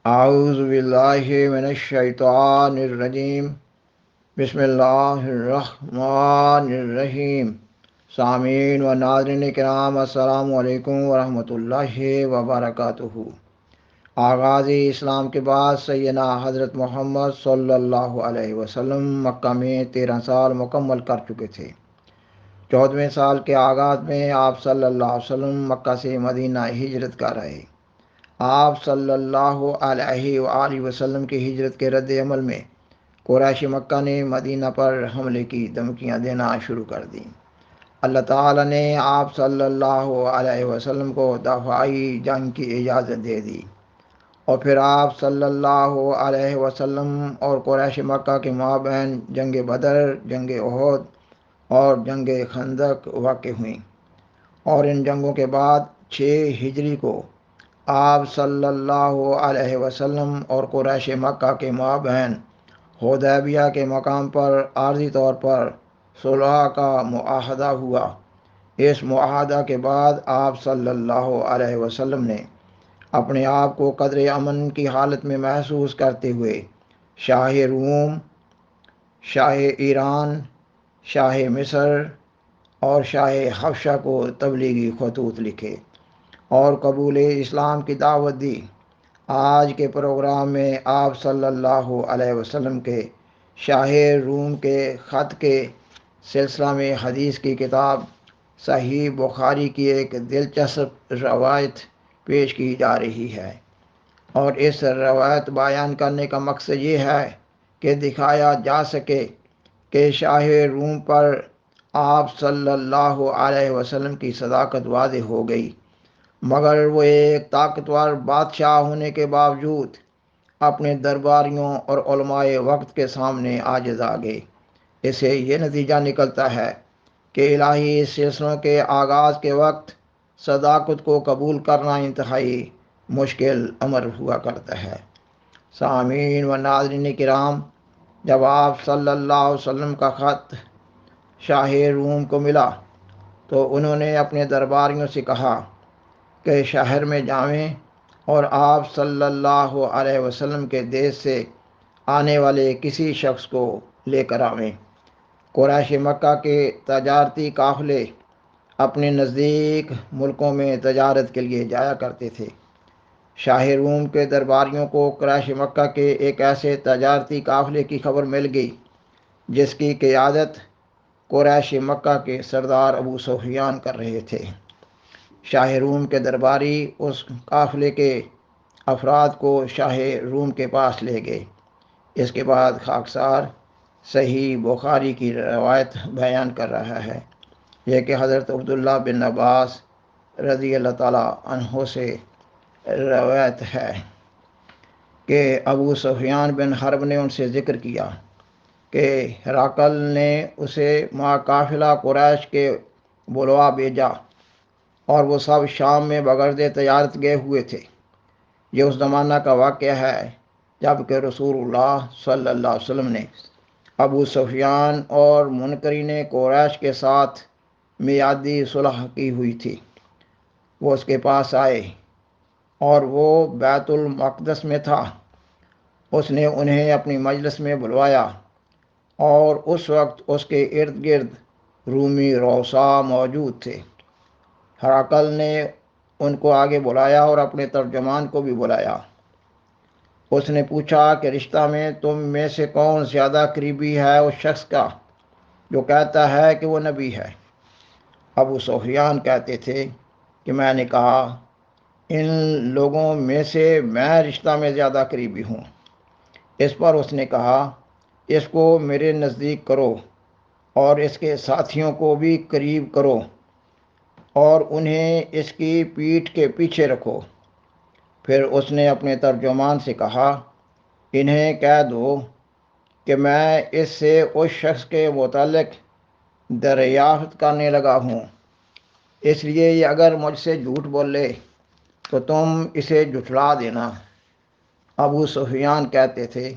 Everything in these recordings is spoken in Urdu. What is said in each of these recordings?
اعوذ باللہ من الشیطان الرجیم بسم اللہ الرحمن الرحیم۔ سامعین و ناظرین کرام، السلام علیکم ورحمۃ اللہ وبرکاتہ۔ آغاز اسلام کے بعد سیدنا حضرت محمد صلی اللہ علیہ وسلم مکہ میں 13 سال مکمل کر چکے تھے۔ 14ویں سال کے آغاز میں آپ صلی اللہ علیہ وسلم مکہ سے مدینہ ہجرت کر رہے۔ آپ صلی اللہ علیہ وآلہ وسلم کی ہجرت کے رد عمل میں قریش مکہ نے مدینہ پر حملے کی دھمکیاں دینا شروع کر دیں۔ اللہ تعالیٰ نے آپ صلی اللہ علیہ وسلم کو دفاعی جنگ کی اجازت دے دی، اور پھر آپ صلی اللہ علیہ وسلم اور قریش مکہ کے مابین جنگ بدر، جنگ احد اور جنگ خندق واقع ہوئیں، اور ان جنگوں کے بعد 6 ہجری کو آپ صلی اللہ علیہ وسلم اور قریش مکہ کے مابین حدیبیہ کے مقام پر عارضی طور پر صلح کا معاہدہ ہوا۔ اس معاہدہ کے بعد آپ صلی اللہ علیہ وسلم نے اپنے آپ کو قدر امن کی حالت میں محسوس کرتے ہوئے شاہ روم، شاہ ایران، شاہ مصر اور شاہ حبشہ کو تبلیغی خطوط لکھے اور قبول اسلام کی دعوت دی۔ آج کے پروگرام میں آپ صلی اللہ علیہ وسلم کے شاہ روم کے خط کے سلسلہ میں حدیث کی کتاب صحیح بخاری کی ایک دلچسپ روایت پیش کی جا رہی ہے، اور اس روایت بیان کرنے کا مقصد یہ ہے کہ دکھایا جا سکے کہ شاہ روم پر آپ صلی اللہ علیہ وسلم کی صداقت واضح ہو گئی، مگر وہ ایک طاقتور بادشاہ ہونے کے باوجود اپنے درباریوں اور علماء وقت کے سامنے عاجز آ گئے۔ اس سے یہ نتیجہ نکلتا ہے کہ الہی سلسلوں کے آغاز کے وقت صداقت کو قبول کرنا انتہائی مشکل امر ہوا کرتا ہے۔ سامعین و ناظرین کرام، جب آپ صلی اللہ علیہ وسلم کا خط شاہ روم کو ملا تو انہوں نے اپنے درباریوں سے کہا کہ شہر میں جائیں اور آپ صلی اللہ علیہ وسلم کے دیش سے آنے والے کسی شخص کو لے کر آویں۔ قریش مکہ کے تجارتی قافلے اپنے نزدیک ملکوں میں تجارت کے لیے جایا کرتے تھے۔ شاہ روم کے درباریوں کو قریش مکہ کے ایک ایسے تجارتی قافلے کی خبر مل گئی جس کی قیادت قریش مکہ کے سردار ابو سفیان کر رہے تھے۔ شاہ روم کے درباری اس قافلے کے افراد کو شاہ روم کے پاس لے گئے۔ اس کے بعد خاکسار صحیح بخاری کی روایت بیان کر رہا ہے، یہ کہ حضرت عبداللہ بن عباس رضی اللہ تعالیٰ عنہ سے روایت ہے کہ ابو سفیان بن حرب نے ان سے ذکر کیا کہ ہرقل نے اسے مع قافلہ قریش کے بلوا بھیجا، اور وہ سب شام میں بغرض تجارت گئے ہوئے تھے۔ یہ اس زمانہ کا واقعہ ہے جب کہ رسول اللہ صلی اللہ علیہ وسلم نے ابو سفیان اور منکرین قریش کے ساتھ میعادی صلح کی ہوئی تھی۔ وہ اس کے پاس آئے اور وہ بیت المقدس میں تھا۔ اس نے انہیں اپنی مجلس میں بلوایا، اور اس وقت اس کے ارد گرد رومی رؤساء موجود تھے۔ ہرقل نے ان کو آگے بلایا اور اپنے ترجمان کو بھی بلایا۔ اس نے پوچھا کہ رشتہ میں تم میں سے کون زیادہ قریبی ہے اس شخص کا جو کہتا ہے کہ وہ نبی ہے؟ ابو سفیان کہتے تھے کہ میں نے کہا، ان لوگوں میں سے میں رشتہ میں زیادہ قریبی ہوں۔ اس پر اس نے کہا، اس کو میرے نزدیک کرو اور اس کے ساتھیوں کو بھی قریب کرو، اور انہیں اس کی پیٹھ کے پیچھے رکھو۔ پھر اس نے اپنے ترجمان سے کہا، انہیں کہہ دو کہ میں اس سے اس شخص کے متعلق دریافت کرنے لگا ہوں، اس لیے یہ اگر مجھ سے جھوٹ بولے تو تم اسے جھٹلا دینا۔ ابو سفیان کہتے تھے،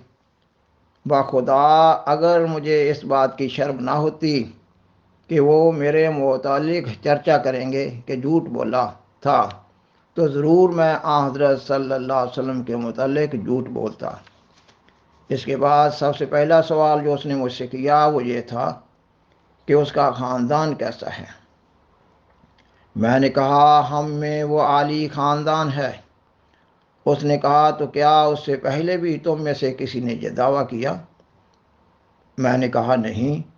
بخدا اگر مجھے اس بات کی شرم نہ ہوتی کہ وہ میرے متعلق چرچا کریں گے کہ جھوٹ بولا تھا، تو ضرور میں حضرت صلی اللہ علیہ وسلم کے متعلق جھوٹ بولتا۔ اس کے بعد سب سے پہلا سوال جو اس نے مجھ سے کیا وہ یہ تھا کہ اس کا خاندان کیسا ہے۔ میں نے کہا ہم میں وہ عالی خاندان ہے۔ اس نے کہا تو کیا اس سے پہلے بھی تم میں سے کسی نے یہ دعویٰ کیا؟ میں نے کہا نہیں۔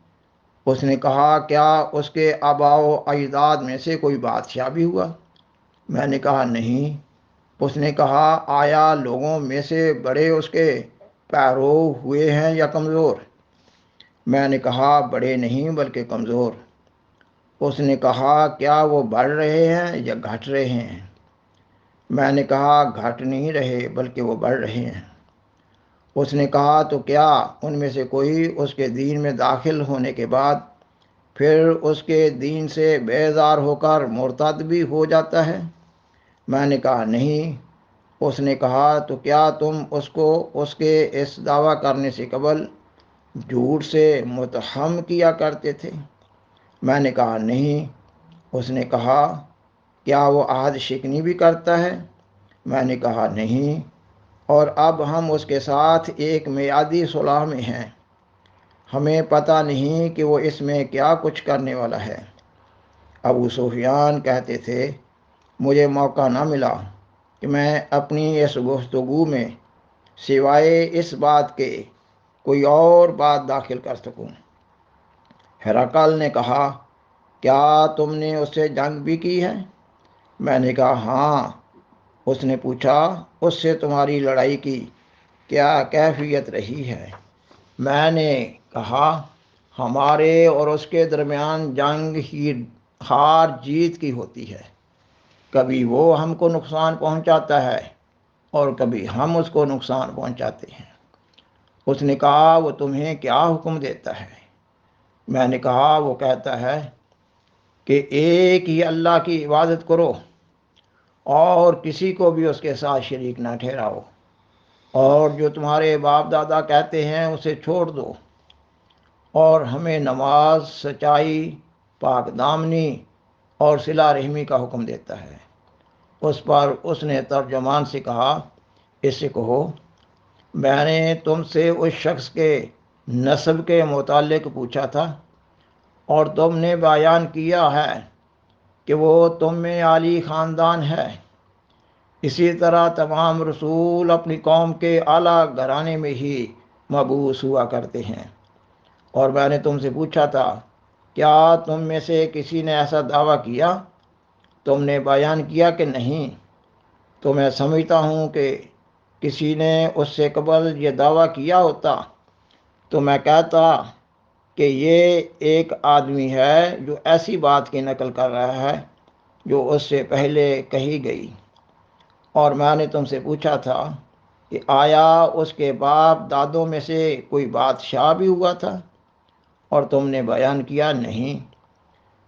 اس نے کہا کیا اس کے آباء و اجداد میں سے کوئی بادشاہ بھی ہوا؟ میں نے کہا نہیں۔ اس نے کہا آیا لوگوں میں سے بڑے اس کے پیرو ہوئے ہیں یا کمزور؟ میں نے کہا بڑے نہیں بلکہ کمزور۔ اس نے کہا کیا وہ بڑھ رہے ہیں یا گھٹ رہے ہیں؟ میں نے کہا گھٹ نہیں رہے بلکہ وہ بڑھ رہے ہیں۔ اس نے کہا تو کیا ان میں سے کوئی اس کے دین میں داخل ہونے کے بعد پھر اس کے دین سے بیزار ہو کر مرتد بھی ہو جاتا ہے؟ میں نے کہا نہیں۔ اس نے کہا تو کیا تم اس کو اس کے اس دعویٰ کرنے سے قبل جھوٹ سے متہم کیا کرتے تھے؟ میں نے کہا نہیں۔ اس نے کہا کیا وہ عہد شکنی بھی کرتا ہے؟ میں نے کہا نہیں۔ اور اب ہم اس کے ساتھ ایک میعادی صلح میں ہیں، ہمیں پتہ نہیں کہ وہ اس میں کیا کچھ کرنے والا ہے۔ ابو سفیان کہتے تھے مجھے موقع نہ ملا کہ میں اپنی اس گفتگو میں سوائے اس بات کے کوئی اور بات داخل کر سکوں۔ ہرقل نے کہا کیا تم نے اس سے جنگ بھی کی ہے؟ میں نے کہا ہاں۔ اس نے پوچھا اس سے تمہاری لڑائی کی کیا کیفیت رہی ہے؟ میں نے کہا ہمارے اور اس کے درمیان جنگ ہی ہار جیت کی ہوتی ہے، کبھی وہ ہم کو نقصان پہنچاتا ہے اور کبھی ہم اس کو نقصان پہنچاتے ہیں۔ اس نے کہا وہ تمہیں کیا حکم دیتا ہے؟ میں نے کہا وہ کہتا ہے کہ ایک ہی اللہ کی عبادت کرو اور کسی کو بھی اس کے ساتھ شریک نہ ٹھہراؤ، اور جو تمہارے باپ دادا کہتے ہیں اسے چھوڑ دو، اور ہمیں نماز، سچائی، پاک دامنی اور صلہ رحمی کا حکم دیتا ہے۔ اس پر اس نے ترجمان سے کہا اس سے کہو میں نے تم سے اس شخص کے نسب کے متعلق پوچھا تھا اور تم نے بیان کیا ہے کہ وہ تم میں عالی خاندان ہے۔ اسی طرح تمام رسول اپنی قوم کے اعلیٰ گھرانے میں ہی مبعوث ہوا کرتے ہیں۔ اور میں نے تم سے پوچھا تھا کیا تم میں سے کسی نے ایسا دعویٰ کیا؟ تم نے بیان کیا کہ نہیں۔ تو میں سمجھتا ہوں کہ کسی نے اس سے قبل یہ دعویٰ کیا ہوتا تو میں کہتا کہ یہ ایک آدمی ہے جو ایسی بات کی نقل کر رہا ہے جو اس سے پہلے کہی گئی۔ اور میں نے تم سے پوچھا تھا کہ آیا اس کے باپ دادوں میں سے کوئی بادشاہ بھی ہوا تھا؟ اور تم نے بیان کیا نہیں۔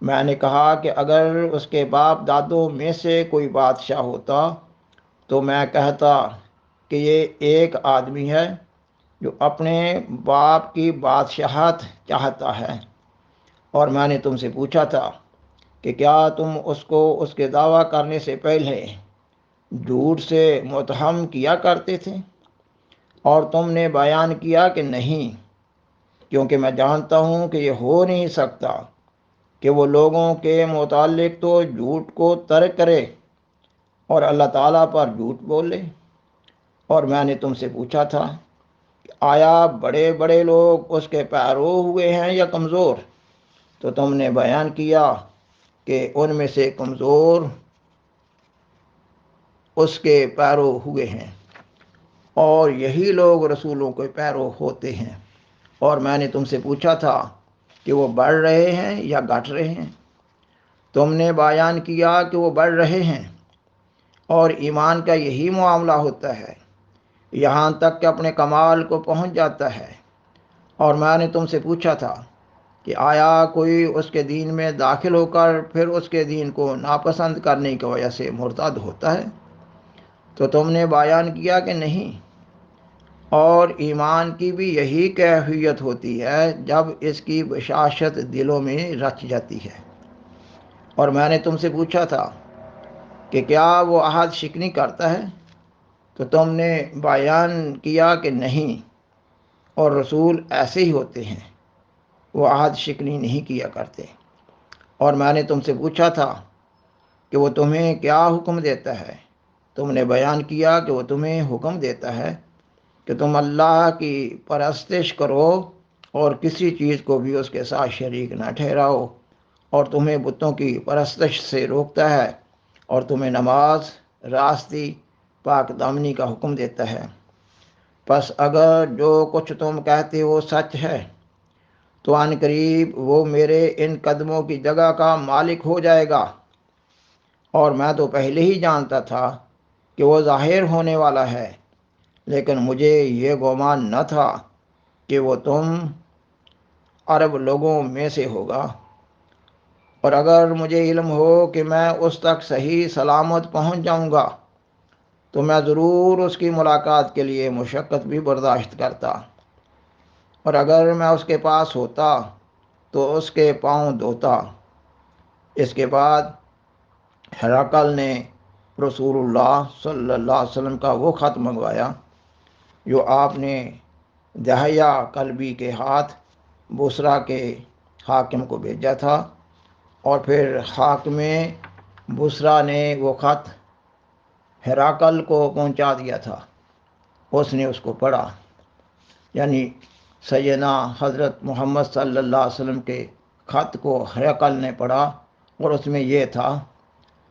میں نے کہا کہ اگر اس کے باپ دادوں میں سے کوئی بادشاہ ہوتا تو میں کہتا کہ یہ ایک آدمی ہے جو اپنے باپ کی بادشاہت چاہتا ہے۔ اور میں نے تم سے پوچھا تھا کہ کیا تم اس کو اس کے دعویٰ کرنے سے پہلے جھوٹ سے متہم کیا کرتے تھے؟ اور تم نے بیان کیا کہ نہیں، کیونکہ میں جانتا ہوں کہ یہ ہو نہیں سکتا کہ وہ لوگوں کے متعلق تو جھوٹ کو ترک کرے اور اللہ تعالیٰ پر جھوٹ بولے۔ اور میں نے تم سے پوچھا تھا کہ آیا بڑے بڑے لوگ اس کے پیرو ہوئے ہیں یا کمزور؟ تو تم نے بیان کیا کہ ان میں سے کمزور اس کے پیرو ہوئے ہیں، اور یہی لوگ رسولوں کے پیرو ہوتے ہیں۔ اور میں نے تم سے پوچھا تھا کہ وہ بڑھ رہے ہیں یا گھٹ رہے ہیں؟ تم نے بیان کیا کہ وہ بڑھ رہے ہیں، اور ایمان کا یہی معاملہ ہوتا ہے یہاں تک کہ اپنے کمال کو پہنچ جاتا ہے۔ اور میں نے تم سے پوچھا تھا کہ آیا کوئی اس کے دین میں داخل ہو کر پھر اس کے دین کو ناپسند کرنے کی وجہ سے مرتد ہوتا ہے؟ تو تم نے بیان کیا کہ نہیں۔ اور ایمان کی بھی یہی کیفیت ہوتی ہے جب اس کی بشاشت دلوں میں رچ جاتی ہے۔ اور میں نے تم سے پوچھا تھا کہ کیا وہ عہد شکنی کرتا ہے؟ تو تم نے بیان کیا کہ نہیں، اور رسول ایسے ہی ہوتے ہیں، وہ عہد شکنی نہیں کیا کرتے۔ اور میں نے تم سے پوچھا تھا کہ وہ تمہیں کیا حکم دیتا ہے؟ تم نے بیان کیا کہ وہ تمہیں حکم دیتا ہے کہ تم اللہ کی پرستش کرو اور کسی چیز کو بھی اس کے ساتھ شریک نہ ٹھہراؤ، اور تمہیں بتوں کی پرستش سے روکتا ہے، اور تمہیں نماز، راستی، پاک دامنی کا حکم دیتا ہے۔ پس اگر جو کچھ تم کہتے ہو سچ ہے تو ان قریب وہ میرے ان قدموں کی جگہ کا مالک ہو جائے گا، اور میں تو پہلے ہی جانتا تھا کہ وہ ظاہر ہونے والا ہے، لیکن مجھے یہ گمان نہ تھا کہ وہ تم عرب لوگوں میں سے ہوگا۔ اور اگر مجھے علم ہو کہ میں اس تک صحیح سلامت پہنچ جاؤں گا تو میں ضرور اس کی ملاقات کے لیے مشقت بھی برداشت کرتا، اور اگر میں اس کے پاس ہوتا تو اس کے پاؤں دھوتا۔ اس کے بعد ہرقل نے رسول اللہ صلی اللہ علیہ وسلم کا وہ خط منگوایا جو آپ نے دہیہ کلبی کے ہاتھ بصرہ کے حاکم کو بھیجا تھا، اور پھر حاکم بصرہ نے وہ خط ہرقل کو پہنچا دیا تھا۔ اس نے اس کو پڑھا، یعنی سیدنا حضرت محمد صلی اللہ علیہ وسلم کے خط کو ہرقل نے پڑھا، اور اس میں یہ تھا: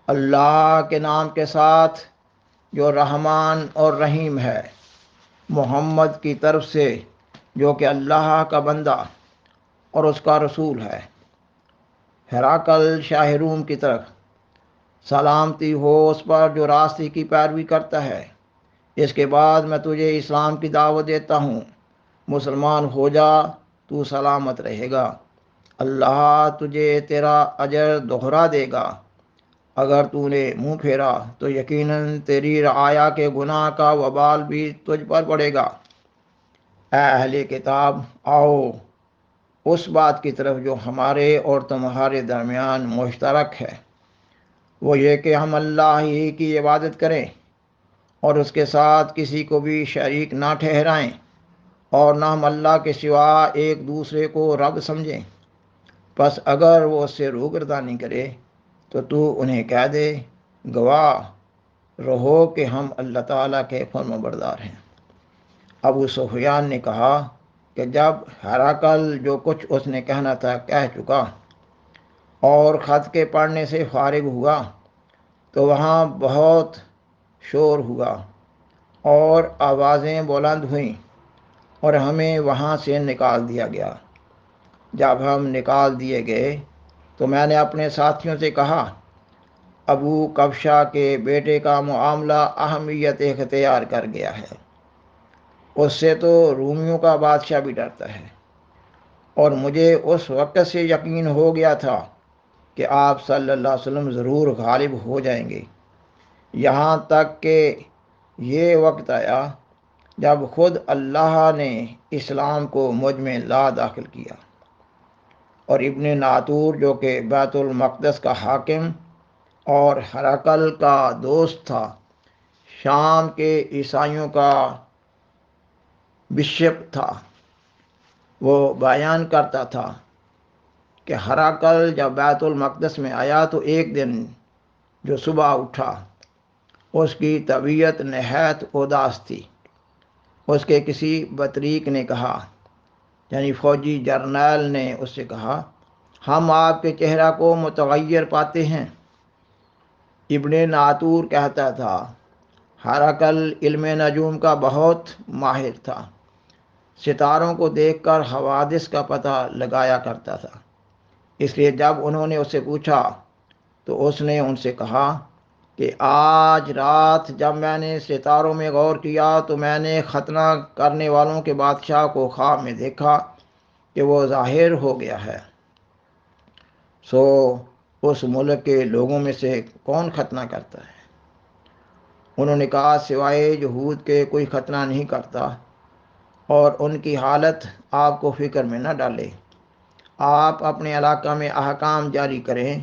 اللہ کے نام کے ساتھ جو رحمان اور رحیم ہے، محمد کی طرف سے جو کہ اللہ کا بندہ اور اس کا رسول ہے، ہرقل شاہ روم کی طرف، سلامتی ہو اس پر جو راستے کی پیروی کرتا ہے۔ اس کے بعد میں تجھے اسلام کی دعوت دیتا ہوں، مسلمان ہو جا، تو سلامت رہے گا، اللہ تجھے تیرا اجر دوہرا دے گا۔ اگر تو نے منہ پھیرا تو یقیناً تیری رعایا کے گناہ کا وبال بھی تجھ پر پڑے گا۔ اے اہل کتاب، آؤ اس بات کی طرف جو ہمارے اور تمہارے درمیان مشترک ہے، وہ یہ کہ ہم اللہ ہی کی عبادت کریں اور اس کے ساتھ کسی کو بھی شریک نہ ٹھہرائیں، اور نہ ہم اللہ کے سوا ایک دوسرے کو رب سمجھیں۔ پس اگر وہ اس سے روگردانی کرے تو انہیں کہہ دے، گواہ رہو کہ ہم اللہ تعالیٰ کے فرما بردار ہیں۔ ابو سفیان نے کہا کہ جب ہرقل جو کچھ اس نے کہنا تھا کہہ چکا اور خط کے پڑھنے سے فارغ ہوا تو وہاں بہت شور ہوا اور آوازیں بلند ہوئیں، اور ہمیں وہاں سے نکال دیا گیا۔ جب ہم نکال دیے گئے تو میں نے اپنے ساتھیوں سے کہا، ابو کبشہ کے بیٹے کا معاملہ اہمیت اختیار کر گیا ہے، اس سے تو رومیوں کا بادشاہ بھی ڈرتا ہے۔ اور مجھے اس وقت سے یقین ہو گیا تھا کہ آپ صلی اللہ علیہ وسلم ضرور غالب ہو جائیں گے، یہاں تک کہ یہ وقت آیا جب خود اللہ نے اسلام کو مجھ میں لا داخل کیا، اور ابن ناطور جو کہ بیت المقدس کا حاکم اور ہرقل کا دوست تھا، شام کے عیسائیوں کا بشپ تھا، وہ بیان کرتا تھا کہ ہرقل جب بیت المقدس میں آیا تو ایک دن جو صبح اٹھا، اس کی طبیعت نہایت اداس تھی۔ اس کے کسی بطریق نے کہا، یعنی فوجی جرنیل نے اس سے کہا، ہم آپ کے چہرہ کو متغیر پاتے ہیں۔ ابن ناطور کہتا تھا، ہرقل علم نجوم کا بہت ماہر تھا، ستاروں کو دیکھ کر حوادث کا پتہ لگایا کرتا تھا۔ اس لیے جب انہوں نے اس سے پوچھا تو اس نے ان سے کہا کہ آج رات جب میں نے ستاروں میں غور کیا تو میں نے ختنہ کرنے والوں کے بادشاہ کو خواب میں دیکھا کہ وہ ظاہر ہو گیا ہے۔ سو اس ملک کے لوگوں میں سے کون ختنہ کرتا ہے؟ انہوں نے کہا، سوائے یہود کے کوئی ختنہ نہیں کرتا، اور ان کی حالت آپ کو فکر میں نہ ڈالے۔ آپ اپنے علاقہ میں احکام جاری کریں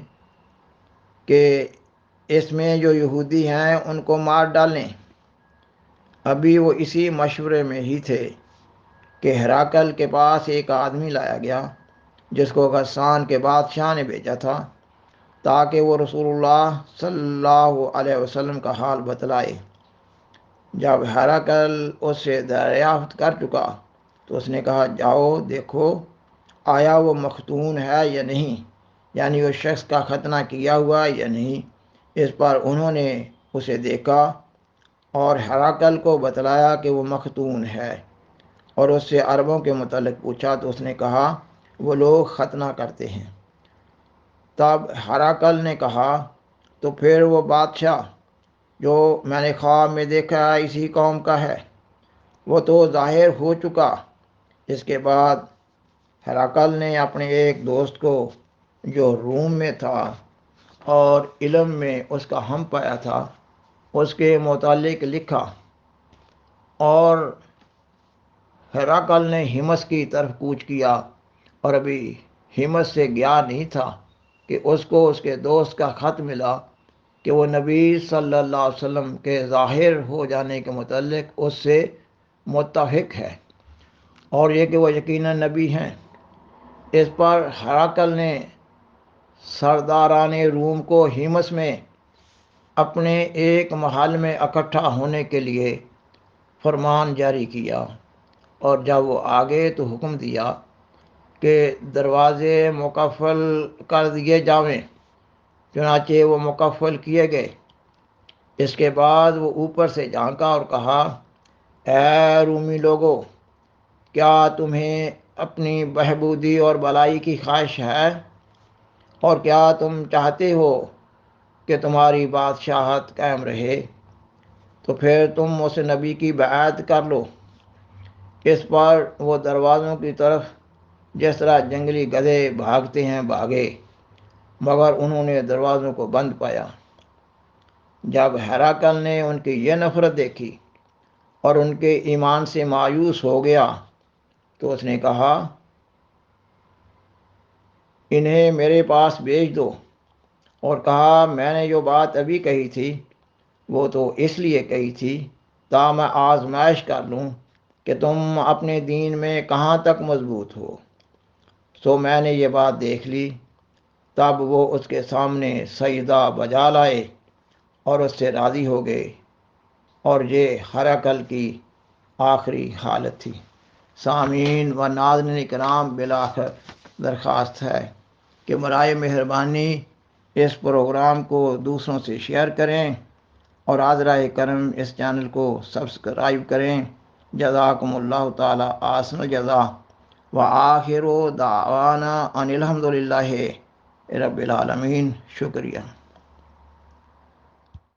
کہ اس میں جو یہودی ہیں ان کو مار ڈالیں۔ ابھی وہ اسی مشورے میں ہی تھے کہ ہراکل کے پاس ایک آدمی لایا گیا جس کو غسان کے بادشاہ نے بھیجا تھا تاکہ وہ رسول اللہ صلی اللہ علیہ وسلم کا حال بتلائے۔ جب ہراکل اس سے دریافت کر چکا تو اس نے کہا، جاؤ دیکھو آیا وہ مختون ہے یا نہیں، یعنی اس شخص کا ختنہ کیا ہوا یا نہیں۔ اس پر انہوں نے اسے دیکھا اور ہراکل کو بتلایا کہ وہ مختون ہے، اور اس سے عربوں کے متعلق پوچھا تو اس نے کہا وہ لوگ ختنہ کرتے ہیں۔ تب ہراکل نے کہا، تو پھر وہ بادشاہ جو میں نے خواب میں دیکھا اسی قوم کا ہے؟ وہ تو ظاہر ہو چکا۔ اس کے بعد ہراکل نے اپنے ایک دوست کو جو روم میں تھا اور علم میں اس کا ہم پایا تھا اس کے متعلق لکھا، اور ہراکل نے ہمس کی طرف کوچ کیا، اور ابھی ہمس سے گیا نہیں تھا کہ اس کو اس کے دوست کا خط ملا کہ وہ نبی صلی اللہ علیہ وسلم کے ظاہر ہو جانے کے متعلق اس سے متفق ہے، اور یہ کہ وہ یقیناً نبی ہیں۔ اس پر ہراکل نے سرداران روم کو ہمس میں اپنے ایک محل میں اکٹھا ہونے کے لیے فرمان جاری کیا، اور جب وہ آگے تو حکم دیا کہ دروازے مقفل کر دیے جاویں۔ چنانچہ وہ مقفل کیے گئے۔ اس کے بعد وہ اوپر سے جھانکا اور کہا، اے رومی لوگو، کیا تمہیں اپنی بہبودی اور بلائی کی خواہش ہے، اور کیا تم چاہتے ہو کہ تمہاری بادشاہت قائم رہے؟ تو پھر تم اس نبی کی بیعت کر لو۔ اس پر وہ دروازوں کی طرف جس طرح جنگلی گدھے بھاگتے ہیں بھاگے، مگر انہوں نے دروازوں کو بند پایا۔ جب ہراکل نے ان کی یہ نفرت دیکھی اور ان کے ایمان سے مایوس ہو گیا تو اس نے کہا، انہیں میرے پاس بھیج دو، اور کہا، میں نے جو بات ابھی کہی تھی وہ تو اس لیے کہی تھی تا میں آزمائش کر لوں کہ تم اپنے دین میں کہاں تک مضبوط ہو۔ سو میں نے یہ بات دیکھ لی۔ تب وہ اس کے سامنے سجدہ بجا لائے اور اس سے راضی ہو گئے، اور یہ ہراکل کی آخری حالت تھی۔ سامعین و ناظرین کرام، بالآخر درخواست ہے کہ برائے مہربانی اس پروگرام کو دوسروں سے شیئر کریں، اور حاضرہ کرم اس چینل کو سبسکرائب کریں۔ جزاکم اللہ تعالی احسن الجزا، وآخر دعوانا ان الحمد للہ رب العالمین۔ شکریہ۔